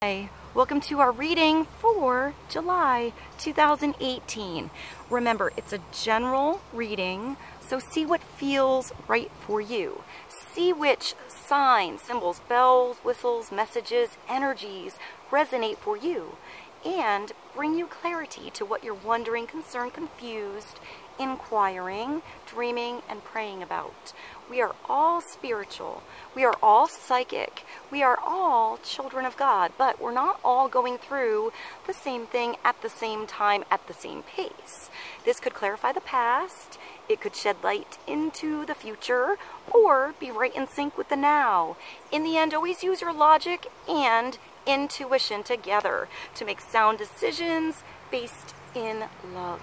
Hi, welcome to our reading for July 2018. Remember, it's a general reading, so see what feels right for you. See which signs, symbols, bells, whistles, messages, energies resonate for you, and bring you clarity to what you're wondering, concerned, confused, inquiring, dreaming, and praying about. We are all spiritual. We are all psychic. We are all children of God, but we're not all going through the same thing at the same time at the same pace. This could clarify the past. It could shed light into the future, or be right in sync with the now. In the end, always use your logic and intuition together to make sound decisions based in love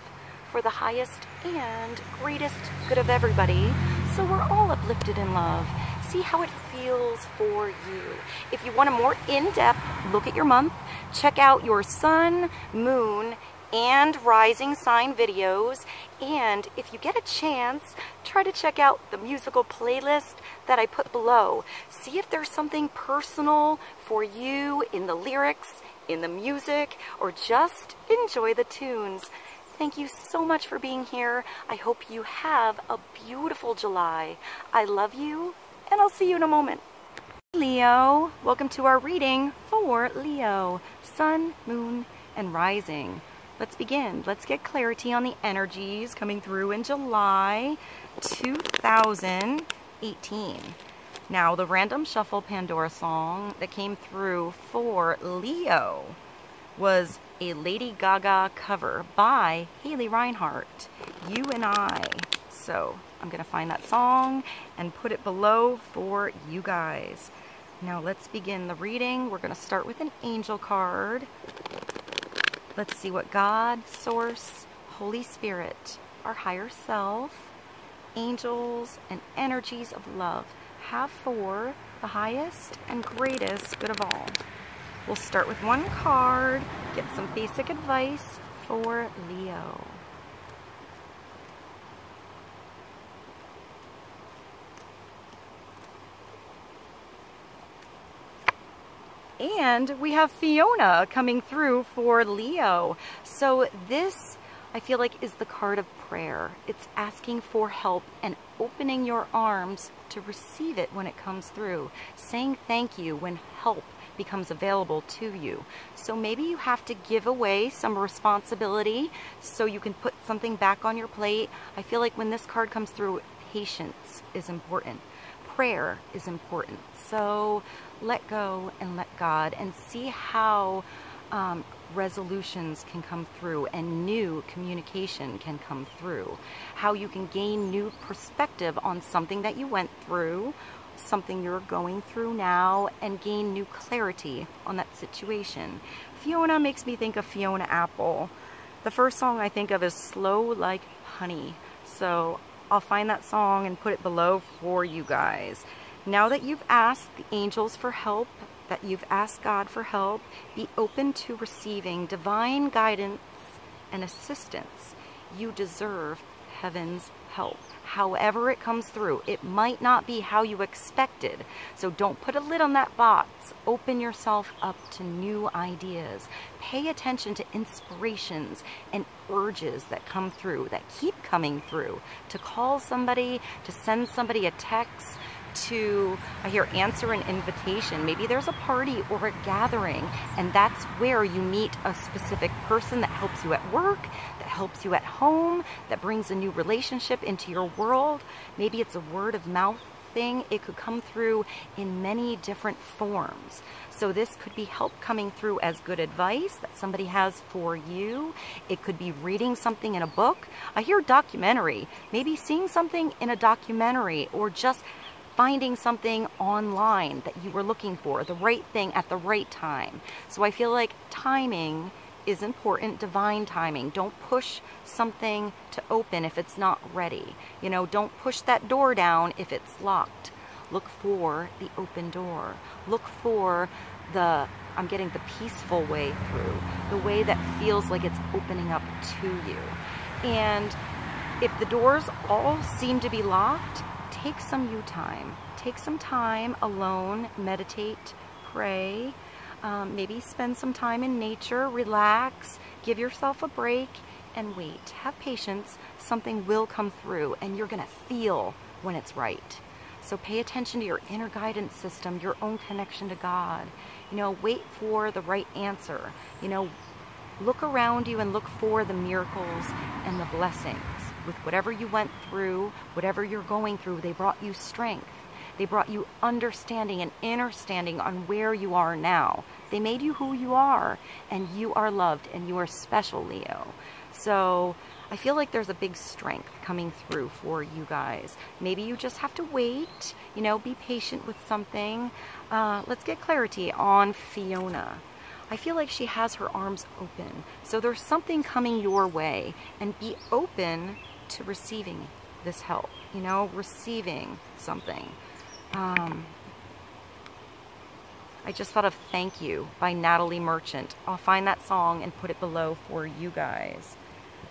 for the highest and greatest good of everybody, so we're all uplifted in love. See how it feels for you. If you want a more in-depth look at your month, check out your sun, moon, and rising sign videos. And if you get a chance, try to check out the musical playlist that I put below. See if there's something personal for you in the lyrics, in the music, or just enjoy the tunes. Thank you so much for being here. I hope you have a beautiful July. I love you, and I'll see you in a moment. Leo, welcome to our reading for Leo, sun, moon, and rising. Let's begin. Let's get clarity on the energies coming through in July 2018. Now, the Random Shuffle Pandora song that came through for Leo was a Lady Gaga cover by Haley Reinhart, You and I. So I'm going to find that song and put it below for you guys. Now let's begin the reading. We're going to start with an angel card. Let's see what God, Source, Holy Spirit, our higher self, angels, and energies of love have for the highest and greatest good of all. We'll start with one card, get some basic advice for Leo. And we have Fiona coming through for Leo. So this, I feel like, is the card of prayer. It's asking for help and opening your arms to receive it when it comes through. Saying thank you when help becomes available to you. So maybe you have to give away some responsibility so you can put something back on your plate. I feel like when this card comes through, patience is important. Prayer is important. So let go and let God, and see how resolutions can come through and new communication can come through. How you can gain new perspective on something that you went through, something you're going through now, and gain new clarity on that situation. Fiona makes me think of Fiona Apple. The first song I think of is Slow Like Honey. So I'll find that song and put it below for you guys. Now that you've asked the angels for help, that you've asked God for help, be open to receiving divine guidance and assistance. You deserve heaven's help. However it comes through, it might not be how you expected. So don't put a lid on that box. Open yourself up to new ideas. Pay attention to inspirations and urges that come through, that keep coming through. To call somebody, to send somebody a text, to, I hear, answer an invitation. Maybe there's a party or a gathering, and that's where you meet a specific person that helps you at work, that helps you at home, that brings a new relationship into your world. Maybe it's a word of mouth thing. It could come through in many different forms. So this could be help coming through as good advice that somebody has for you. It could be reading something in a book. I hear documentary. Maybe seeing something in a documentary, or just finding something online that you were looking for, the right thing at the right time. So I feel like timing is important, divine timing. Don't push something to open if it's not ready. You know, don't push that door down if it's locked. Look for the open door. Look for the, I'm getting the peaceful way through, the way that feels like it's opening up to you. And if the doors all seem to be locked, take some you time. Take some time alone, meditate, pray. Maybe spend some time in nature, relax, give yourself a break, and wait. Have patience. Something will come through, and you're going to feel when it's right. So pay attention to your inner guidance system, your own connection to God. You know, wait for the right answer. You know, look around you and look for the miracles and the blessings. With whatever you went through, whatever you're going through, they brought you strength. They brought you understanding and inner standing on where you are now. They made you who you are, and you are loved, and you are special, Leo. So I feel like there's a big strength coming through for you guys. Maybe you just have to wait, you know, be patient with something. Let's get clarity on Fiona. I feel like she has her arms open. So there's something coming your way, and be open to receiving this help, you know, receiving something. I just thought of Thank You by Natalie Merchant. I'll find that song and put it below for you guys.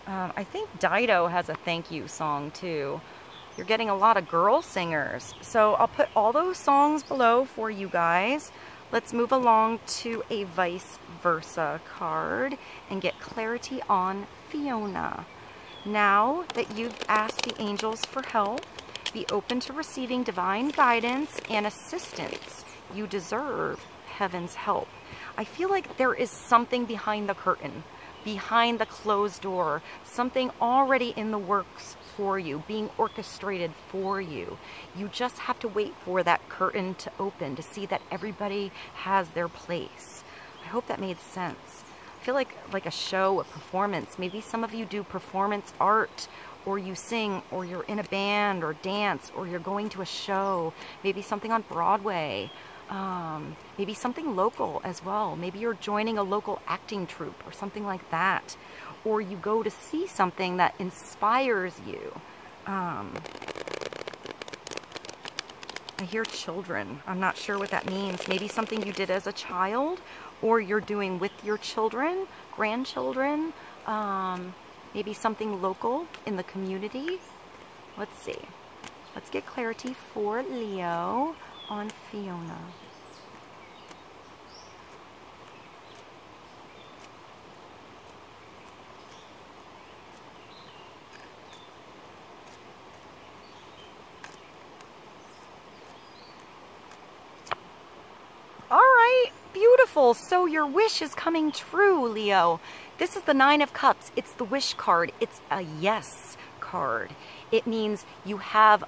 I think Dido has a thank you song too. You're getting a lot of girl singers. So I'll put all those songs below for you guys. Let's move along to a vice versa card and get clarity on Fiona. Now that you've asked the angels for help, be open to receiving divine guidance and assistance. You deserve heaven's help. I feel like there is something behind the curtain, behind the closed door, something already in the works for you, being orchestrated for you. You just have to wait for that curtain to open to see that everybody has their place. I hope that made sense. I feel like a show, a performance. Maybe some of you do performance art, or you sing, or you're in a band or dance, or you're going to a show, maybe something on Broadway, maybe something local as well. Maybe you're joining a local acting troupe or something like that, or you go to see something that inspires you. I hear children. I'm not sure what that means. Maybe something you did as a child, or you're doing with your children, grandchildren, maybe something local in the community. Let's see. Let's get clarity for Leo on Fiona. All right, beautiful. So your wish is coming true, Leo. This is the Nine of Cups. It's the wish card. It's a yes card. It means you have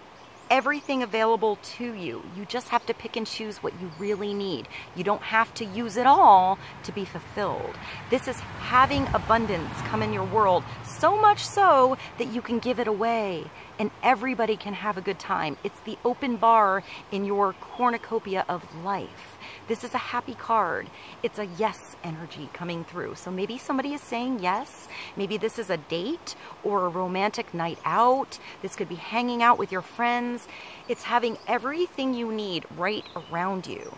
everything available to you. You just have to pick and choose what you really need. You don't have to use it all to be fulfilled. This is having abundance come in your world, so much so that you can give it away and everybody can have a good time. It's the open bar in your cornucopia of life. This is a happy card. It's a yes energy coming through. So maybe somebody is saying yes. Maybe this is a date or a romantic night out. This could be hanging out with your friends. It's having everything you need right around you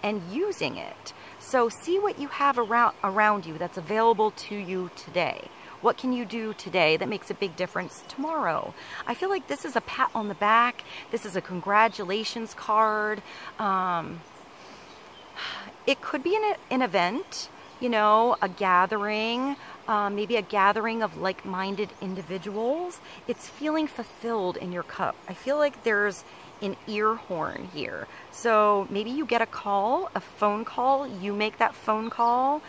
and using it. So see what you have around you that's available to you today. What can you do today that makes a big difference tomorrow? I feel like this is a pat on the back. This is a congratulations card. It could be an event, you know, a gathering, maybe a gathering of like-minded individuals. It's feeling fulfilled in your cup. I feel like there's an ear horn here. So maybe you get a call, a phone call, you make that phone call.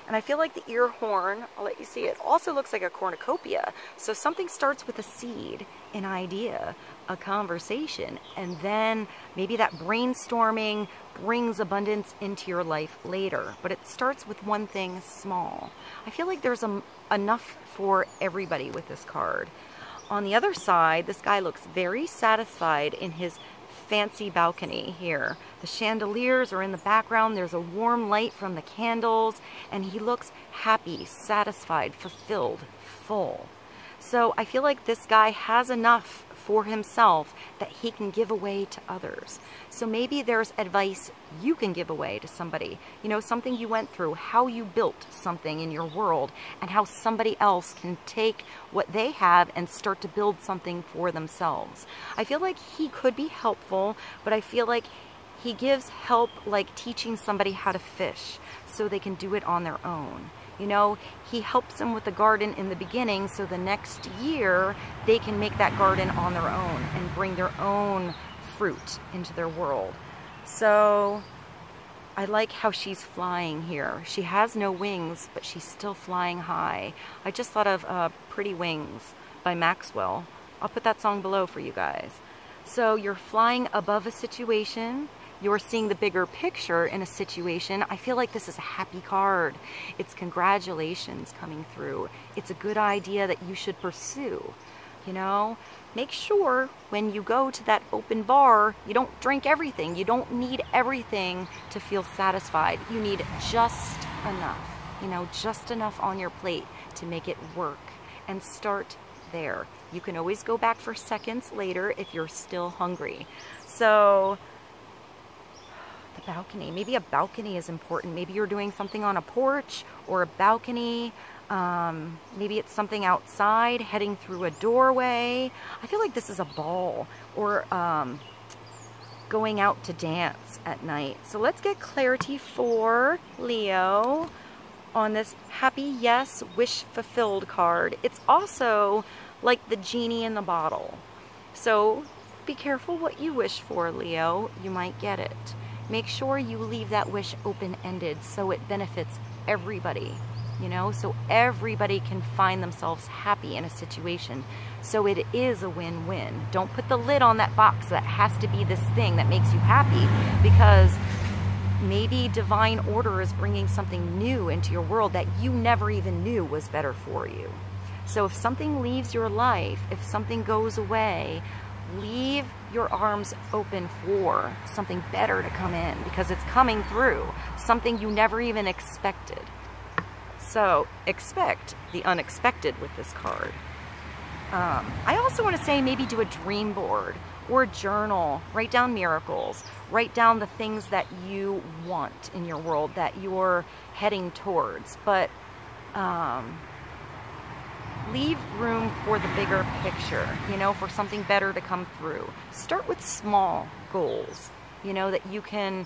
And I feel like the ear horn, I'll let you see it, also looks like a cornucopia. So something starts with a seed, an idea, a conversation, and then maybe that brainstorming brings abundance into your life later. But it starts with one thing small. I feel like there's enough for everybody with this card. On the other side, this guy looks very satisfied in his fancy balcony here. The chandeliers are in the background. There's a warm light from the candles, and he looks happy, satisfied, fulfilled, full. So I feel like this guy has enough for himself that he can give away to others. So maybe there's advice you can give away to somebody, you know, something you went through, how you built something in your world, and how somebody else can take what they have and start to build something for themselves. I feel like he could be helpful, but I feel like He gives help like teaching somebody how to fish so they can do it on their own. You know, he helps them with the garden in the beginning so the next year they can make that garden on their own and bring their own fruit into their world. So I like how she's flying here. She has no wings, but she's still flying high. I just thought of Pretty Wings by Maxwell. I'll put that song below for you guys. So you're flying above a situation. You're seeing the bigger picture in a situation. I feel like this is a happy card. It's congratulations coming through. It's a good idea that you should pursue. You know, make sure when you go to that open bar, you don't drink everything. You don't need everything to feel satisfied. You need just enough, you know, just enough on your plate to make it work, and start there. You can always go back for seconds later if you're still hungry. So the balcony, maybe a balcony is important. Maybe you're doing something on a porch or a balcony. Maybe it's something outside, heading through a doorway. I feel like this is a ball, or going out to dance at night. So let's get clarity for Leo on this happy yes, wish fulfilled card. It's also like the genie in the bottle. So be careful what you wish for, Leo. You might get it. Make sure you leave that wish open-ended so it benefits everybody. You know, so everybody can find themselves happy in a situation. So it is a win-win. Don't put the lid on that box that has to be this thing that makes you happy, because maybe divine order is bringing something new into your world that you never even knew was better for you. So if something leaves your life, if something goes away, leave your arms open for something better to come in, because it's coming through, something you never even expected. So expect the unexpected with this card. I also want to say maybe do a dream board or a journal. Write down miracles. Write down the things that you want in your world, that you're heading towards. But leave room for the bigger picture, you know, for something better to come through. Start with small goals, you know, that you can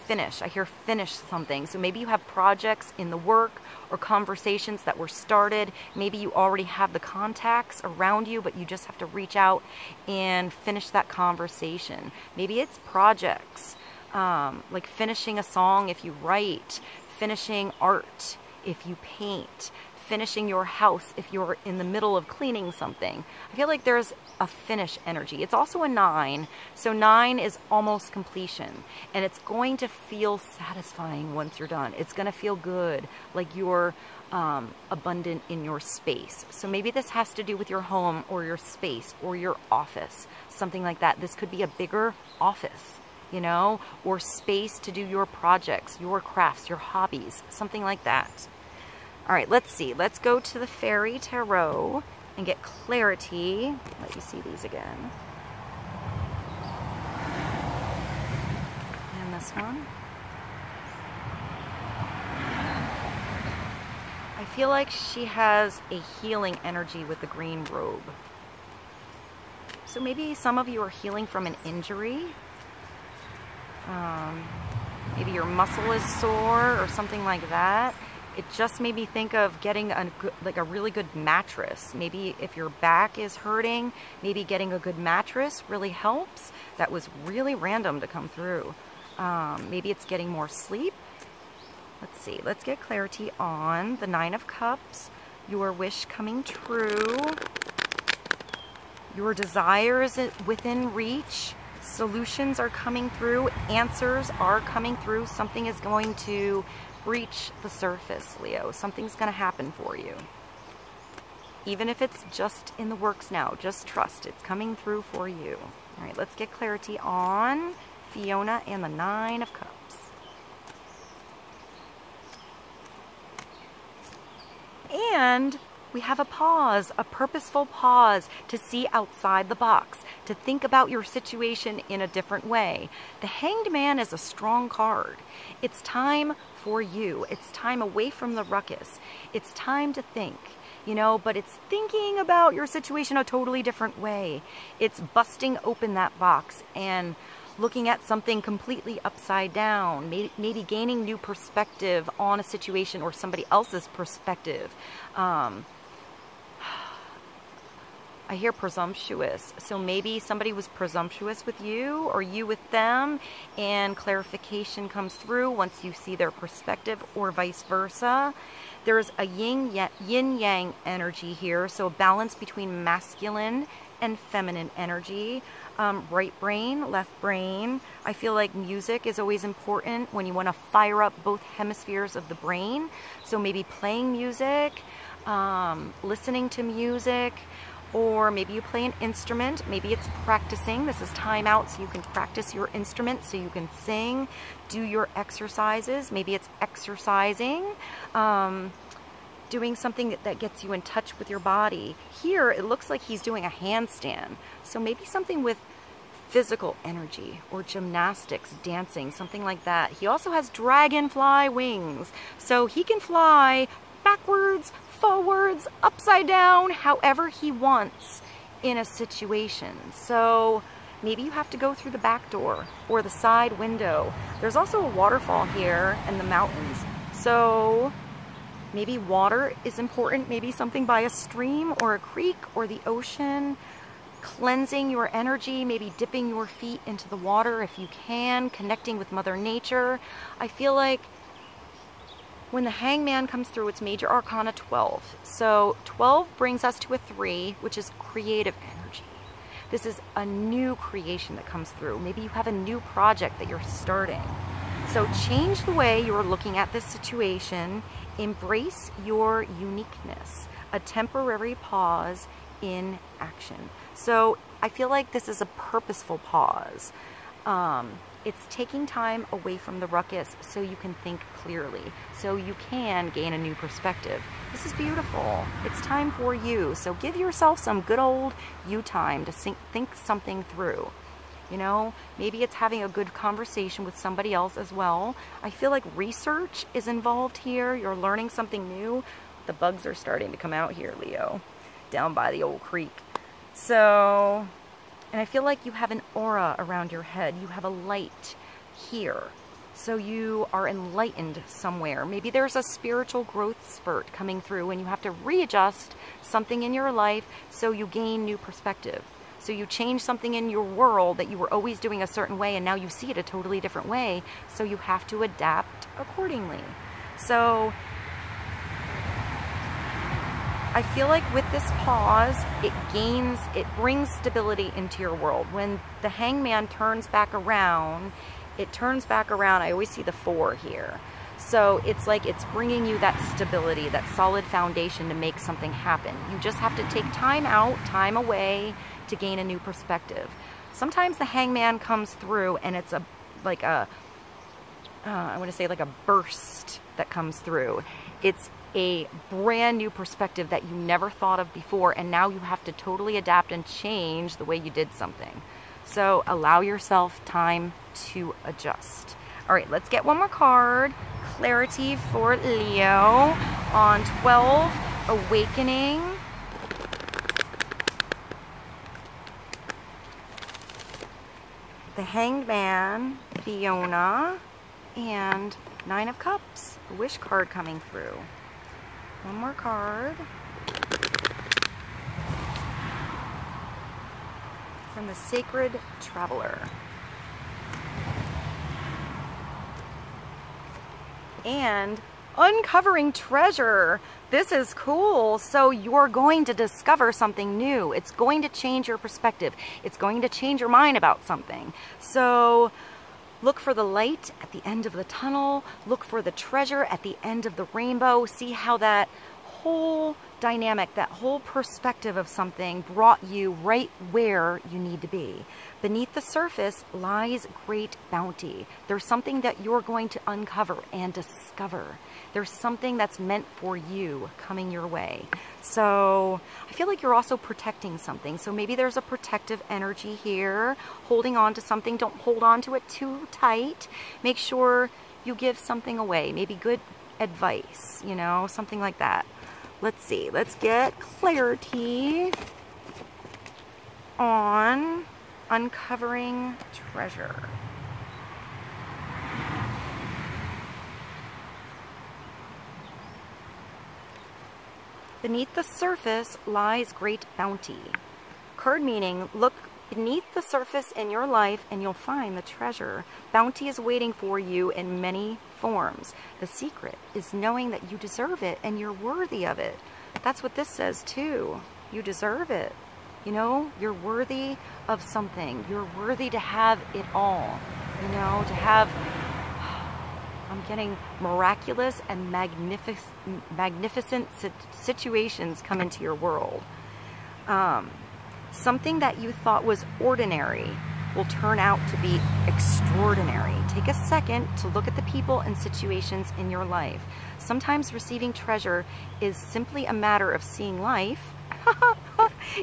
finish. I hear finish something. So maybe you have projects in the work or conversations that were started. Maybe you already have the contacts around you, but you just have to reach out and finish that conversation. Maybe it's projects, like finishing a song if you write, finishing art if you paint, finishing your house if you're in the middle of cleaning something. I feel like there's a finish energy. It's also a 9, so 9 is almost completion, and it's going to feel satisfying once you're done. It's going to feel good, like you're abundant in your space. So maybe this has to do with your home or your space or your office, something like that. This could be a bigger office, you know, or space to do your projects, your crafts, your hobbies, something like that. All right, let's see. Let's go to the Fairy Tarot and get clarity. Let you see these again. And this one. I feel like she has a healing energy with the green robe. So maybe some of you are healing from an injury. Maybe your muscle is sore or something like that. It just made me think of getting a really good mattress. Maybe if your back is hurting, maybe getting a good mattress really helps. That was really random to come through. Maybe it's getting more sleep. Let's see. Let's get clarity on the 9 of Cups. Your wish coming true. Your desires within reach. Solutions are coming through. Answers are coming through. Something is going to reach the surface, Leo. Something's going to happen for you. Even if it's just in the works now, just trust it's coming through for you. All right, let's get clarity on Fiona and the 9 of Cups. And we have a pause, a purposeful pause to see outside the box, to think about your situation in a different way. The Hanged Man is a strong card. It's time for you. It's time away from the ruckus. It's time to think, you know, but it's thinking about your situation a totally different way. It's busting open that box and looking at something completely upside down, maybe gaining new perspective on a situation or somebody else's perspective. I hear presumptuous. So maybe somebody was presumptuous with you or you with them, and clarification comes through once you see their perspective, or vice versa. There's a yin-yang energy here, so a balance between masculine and feminine energy. Right brain, left brain. I feel like music is always important when you want to fire up both hemispheres of the brain. So maybe playing music, listening to music, or maybe you play an instrument. Maybe it's practicing. This is time out so you can practice your instrument, so you can sing, do your exercises. Maybe it's exercising, doing something that gets you in touch with your body. Here, it looks like he's doing a handstand. So maybe something with physical energy or gymnastics, dancing, something like that. He also has dragonfly wings. So he can fly backwards, forwards, upside down, however he wants in a situation. So maybe you have to go through the back door or the side window. There's also a waterfall here in the mountains. So maybe water is important, maybe something by a stream or a creek or the ocean. Cleansing your energy, maybe dipping your feet into the water if you can, connecting with Mother Nature. I feel like when the Hangman comes through, it's Major Arcana 12. So 12 brings us to a 3, which is creative energy. This is a new creation that comes through. Maybe you have a new project that you're starting. So change the way you're looking at this situation. Embrace your uniqueness. A temporary pause in action. So I feel like this is a purposeful pause. It's taking time away from the ruckus so you can think clearly, so you can gain a new perspective. This is beautiful. It's time for you. So give yourself some good old you time to think something through. You know, maybe it's having a good conversation with somebody else as well. I feel like research is involved here. You're learning something new. The bugs are starting to come out here, Leo, down by the old creek. So, and I feel like you have an aura around your head. You have a light here. So you are enlightened somewhere. Maybe there's a spiritual growth spurt coming through and you have to readjust something in your life so you gain new perspective. So you change something in your world that you were always doing a certain way and now you see it a totally different way. So you have to adapt accordingly. So I feel like with this pause, it brings stability into your world. When the Hangman turns back around, it turns back around. I always see the 4 here. So it's like it's bringing you that stability, that solid foundation to make something happen. You just have to take time out, time away to gain a new perspective. Sometimes the Hangman comes through and it's I want to say like a burst that comes through. It's a brand new perspective that you never thought of before, and now you have to totally adapt and change the way you did something. So allow yourself time to adjust. All right, let's get one more card. Clarity for Leo on 12, Awakening. The Hanged Man, Fiona, and 9 of Cups. A wish card coming through. One more card. From the Sacred Traveler. And Uncovering Treasure. This is cool. So you're going to discover something new. It's going to change your perspective. It's going to change your mind about something. So look for the light at the end of the tunnel. Look for the treasure at the end of the rainbow. See how that whole dynamic, that whole perspective of something brought you right where you need to be. Beneath the surface lies great bounty. There's something that you're going to uncover and discover. There's something that's meant for you coming your way. So I feel like you're also protecting something. So maybe there's a protective energy here, holding on to something. Don't hold on to it too tight. Make sure you give something away. Maybe good advice, you know, something like that. Let's see. Let's get clarity on uncovering treasure. Beneath the surface lies great bounty. Card meaning, look beneath the surface in your life and you'll find the treasure. Bounty is waiting for you in many forms. The secret is knowing that you deserve it and you're worthy of it. That's what this says too. You deserve it. You know, you're worthy of something. You're worthy to have it all. You know, to have, I'm getting miraculous and magnificent situations come into your world. Something that you thought was ordinary will turn out to be extraordinary. Take a second to look at the people and situations in your life. Sometimes receiving treasure is simply a matter of seeing life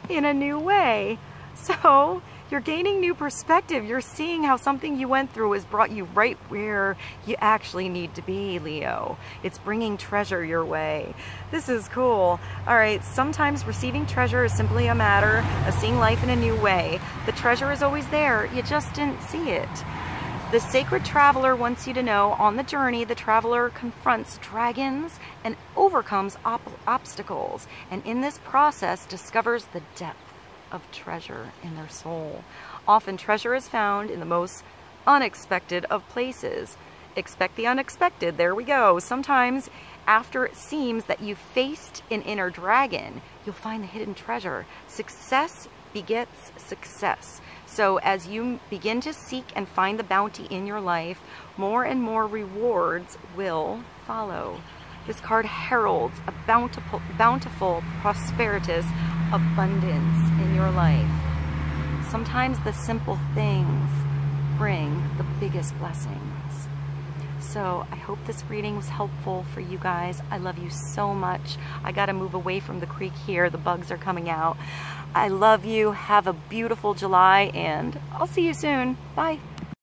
in a new way. So you're gaining new perspective. You're seeing how something you went through has brought you right where you actually need to be, Leo. It's bringing treasure your way. This is cool. All right, sometimes receiving treasure is simply a matter of seeing life in a new way. The treasure is always there. You just didn't see it. The sacred traveler wants you to know on the journey, the traveler confronts dragons and overcomes obstacles. And in this process, discovers the depth of treasure in their soul. Often treasure is found in the most unexpected of places. Expect the unexpected. There we go. Sometimes after it seems that you faced an inner dragon, you'll find the hidden treasure. Success begets success. So as you begin to seek and find the bounty in your life, more and more rewards will follow. This card heralds a bountiful, prosperous abundance in your life. Sometimes the simple things bring the biggest blessings. So I hope this reading was helpful for you guys. I love you so much. I gotta move away from the creek here. The bugs are coming out. I love you. Have a beautiful July, and I'll see you soon. Bye.